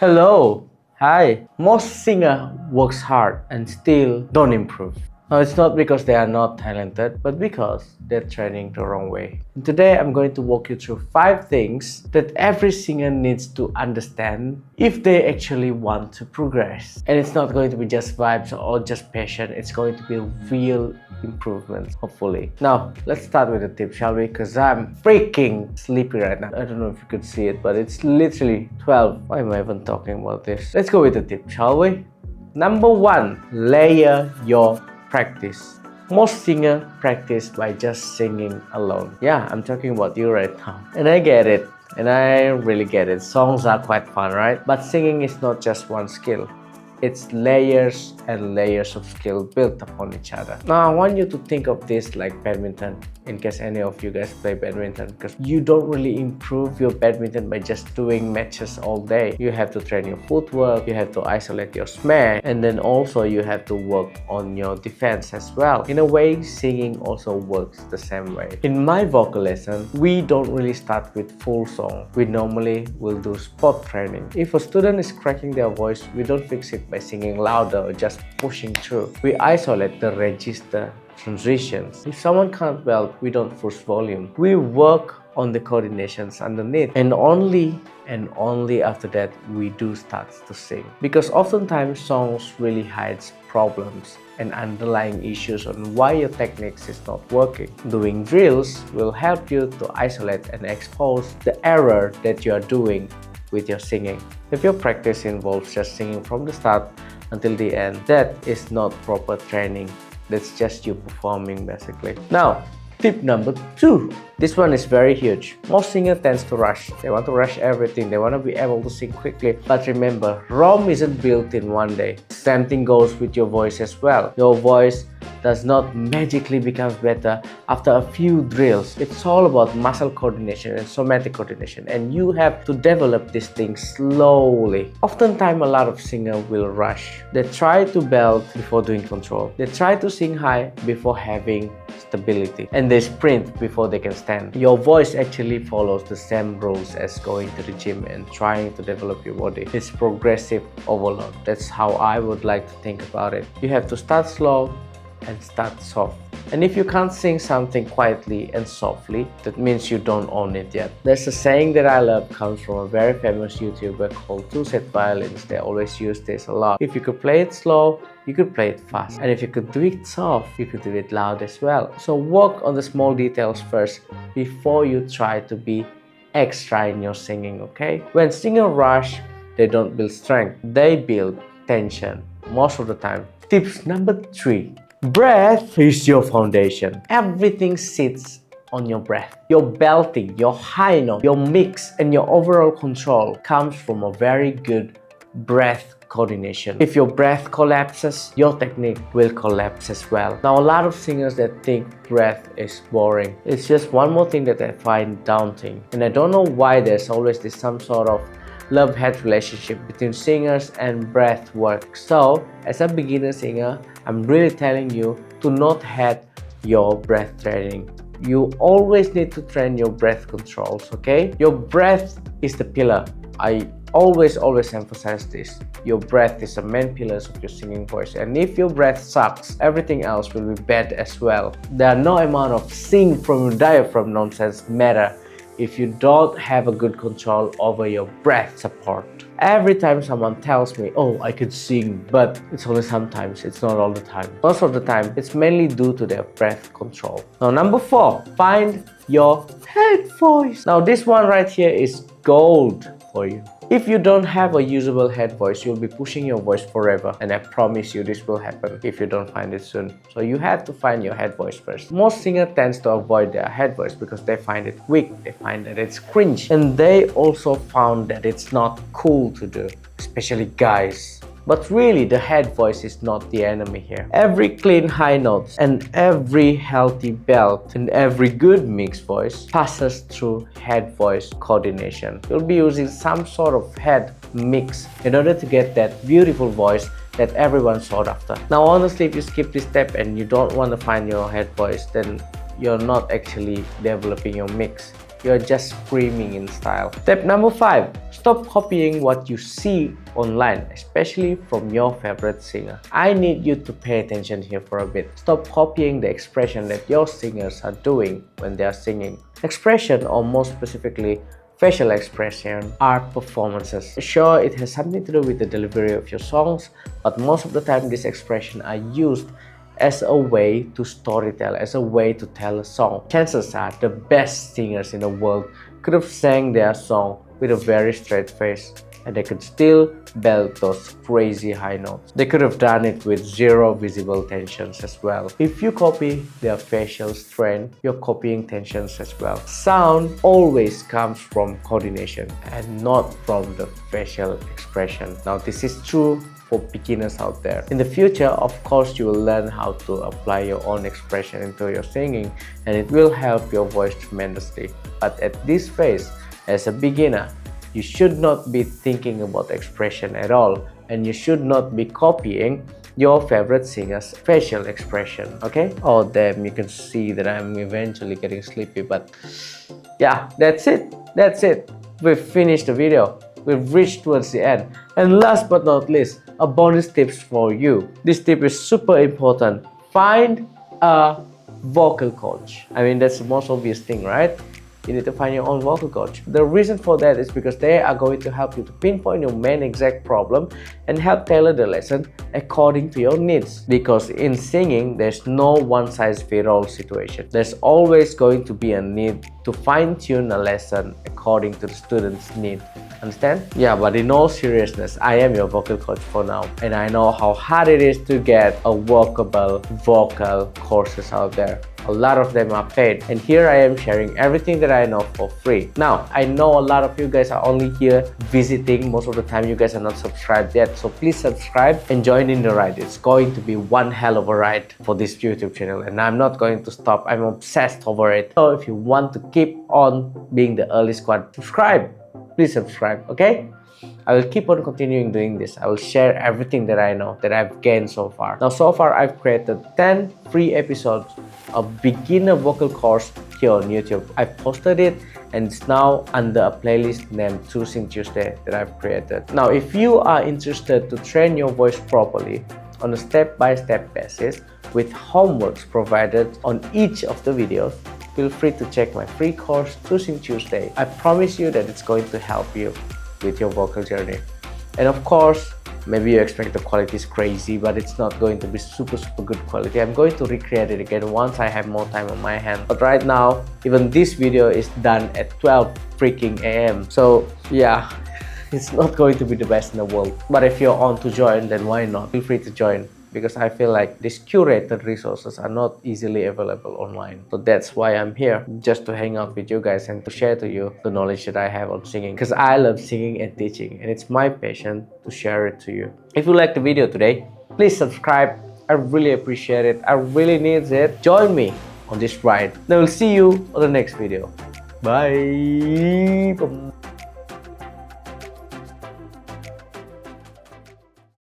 Hello, hi. Most singer works hard and still don't improve. No, it's not because they are not talented, but because they're training the wrong way. And today I'm going to walk you through 5 things that every singer needs to understand if they actually want to progress. And it's not going to be just vibes or just passion, it's going to be real improvements, hopefully. Now, let's start with the tip, shall we? Because I'm freaking sleepy right now. I don't know if you could see it, but it's literally 12. Why am I even talking about this? Let's go with the tip, shall we? Number 1, layer your practice. Most singers practice by just singing alone. Yeah, I'm talking about you right now. And I get it. And I really get it. Songs are quite fun, right? But singing is not just one skill. It's layers and layers of skill built upon each other. Now I want you to think of this like badminton, in case any of you guys play badminton, because you don't really improve your badminton by just doing matches all day. You have to train your footwork, you have to isolate your smash, and then also you have to work on your defense as well. In a way, singing also works the same way. In my vocal lesson, we don't really start with full song. We normally will do spot training. If a student is cracking their voice, we don't fix it by singing louder or just pushing through. We isolate the register transitions. If someone can't belt, we don't force volume. We work on the coordinations underneath, and only after that we do start to sing. Because oftentimes songs really hides problems and underlying issues on why your techniques is not working. Doing drills will help you to isolate and expose the error that you are doing with your singing. If your practice involves just singing from the start until the end, that is not proper training. That's just you performing basically. Now, tip number 2. This one is very huge. Most singers tend to rush. They want to rush everything. They want to be able to sing quickly. But remember, Rome isn't built in one day. Same thing goes with your voice as well. Your voice does not magically become better after a few drills. It's all about muscle coordination and somatic coordination, and you have to develop this thing slowly. Oftentimes, a lot of singers will rush. They try to belt before doing control. They try to sing high before having stability, and they sprint before they can stand. Your voice actually follows the same rules as going to the gym and trying to develop your body. It's progressive overload. That's how I would like to think about it. You have to start slow and start soft. And if you can't sing something quietly and softly, that means you don't own it yet. There's a saying that I love, comes from a very famous YouTuber called Two Set Violins. They always use this a lot. If you could play it slow, you could play it fast. And if you could do it soft, you could do it loud as well. So work on the small details first before you try to be extra in your singing, okay? When singers rush, they don't build strength, they build tension most of the time. Tips number 3. Breath is your foundation. Everything sits on your breath. Your belting, your high note, your mix, and your overall control comes from a very good breath coordination. If your breath collapses, your technique will collapse as well. Now, a lot of singers that think breath is boring. It's just one more thing that I find daunting. And I don't know why there's always this some sort of love-hate relationship between singers and breath work. So, as a beginner singer, I'm really telling you to not hate your breath training. You always need to train your breath controls, okay? Your breath is the pillar. I always emphasize this. Your breath is the main pillars of your singing voice, and if your breath sucks, everything else will be bad as well. There are no amount of sing from your diaphragm nonsense matter if you don't have a good control over your breath support. Every time someone tells me, oh, I could sing, but it's only sometimes, it's not all the time. Most of the time, it's mainly due to their breath control. Now, number 4, find your head voice. Now, this one right here is gold for you. If you don't have a usable head voice, you'll be pushing your voice forever, and I promise you this will happen if you don't find it soon. So you have to find your head voice first. Most singers tend to avoid their head voice because they find it weak, they find that it's cringe, and they also found that it's not cool to do, especially guys. But really, the head voice is not the enemy here. Every clean high notes and every healthy belt and every good mixed voice passes through head voice coordination. You'll be using some sort of head mix in order to get that beautiful voice that everyone sought after. Now, honestly, if you skip this step and you don't want to find your head voice, then you're not actually developing your mix. you're just screaming in style. Step number 5. Stop copying what you see online, especially from your favorite singer. I need you to pay attention here for a bit. Stop copying the expression that your singers are doing when they are singing. Expression, or more specifically, facial expression, are performances. Sure, it has something to do with the delivery of your songs, but most of the time these expressions are used as a way to storytell, as a way to tell a song. Chances are the best singers in the world could have sang their song with a very straight face, and they could still belt those crazy high notes. They could have done it with zero visible tensions as well. If you copy their facial strain, you're copying tensions as well. Sound always comes from coordination and not from the facial expression. Now, this is true for beginners out there. In the future, of course, you will learn how to apply your own expression into your singing, and it will help your voice tremendously. But at this phase, as a beginner, you should not be thinking about expression at all, and you should not be copying your favorite singer's facial expression, okay? Oh damn, you can see that I'm eventually getting sleepy, but yeah, that's it. We've finished the video. We've reached towards the end. And last but not least, a bonus tips for you. This tip is super important. Find a vocal coach. I mean, that's the most obvious thing, right? You need to find your own vocal coach. The reason for that is because they are going to help you to pinpoint your main exact problem and help tailor the lesson according to your needs. Because in singing, there's no one-size-fits-all situation. There's always going to be a need to fine-tune a lesson according to the student's need. Understand? Yeah, but in all seriousness, I am your vocal coach for now, and I know how hard it is to get a workable vocal courses out there. A lot of them are paid, and here I am sharing everything that I know for free. Now, I know a lot of you guys are only here visiting. Most of the time you guys are not subscribed yet, so please subscribe and join in the ride. It's going to be one hell of a ride for this YouTube channel, and I'm not going to stop. I'm obsessed over it. So if you want to keep on being the early squad, subscribe. Please subscribe, okay? I will keep on continuing doing this. I will share everything that I know, that I've gained so far. Now, so far, I've created 10 free episodes of beginner vocal course here on YouTube. I've posted it, and it's now under a playlist named Choosing Tuesday that I've created. Now, if you are interested to train your voice properly on a step-by-step basis with homeworks provided on each of the videos, feel free to check my free course, Choosing Tuesday. I promise you that it's going to help you with your vocal journey. And of course, maybe you expect the quality is crazy, but it's not going to be super good quality. I'm going to recreate it again once I have more time on my hand. But right now, even this video is done at 12 freaking AM. So yeah, it's not going to be the best in the world. But if you're on to join, then why not? Feel free to join, because I feel like these curated resources are not easily available online. So that's why I'm here, just to hang out with you guys and to share to you the knowledge that I have on singing, because I love singing and teaching, and it's my passion to share it to you. If you liked the video today, please subscribe. I really appreciate it. I really need it. Join me on this ride. Then we'll see you on the next video. Bye.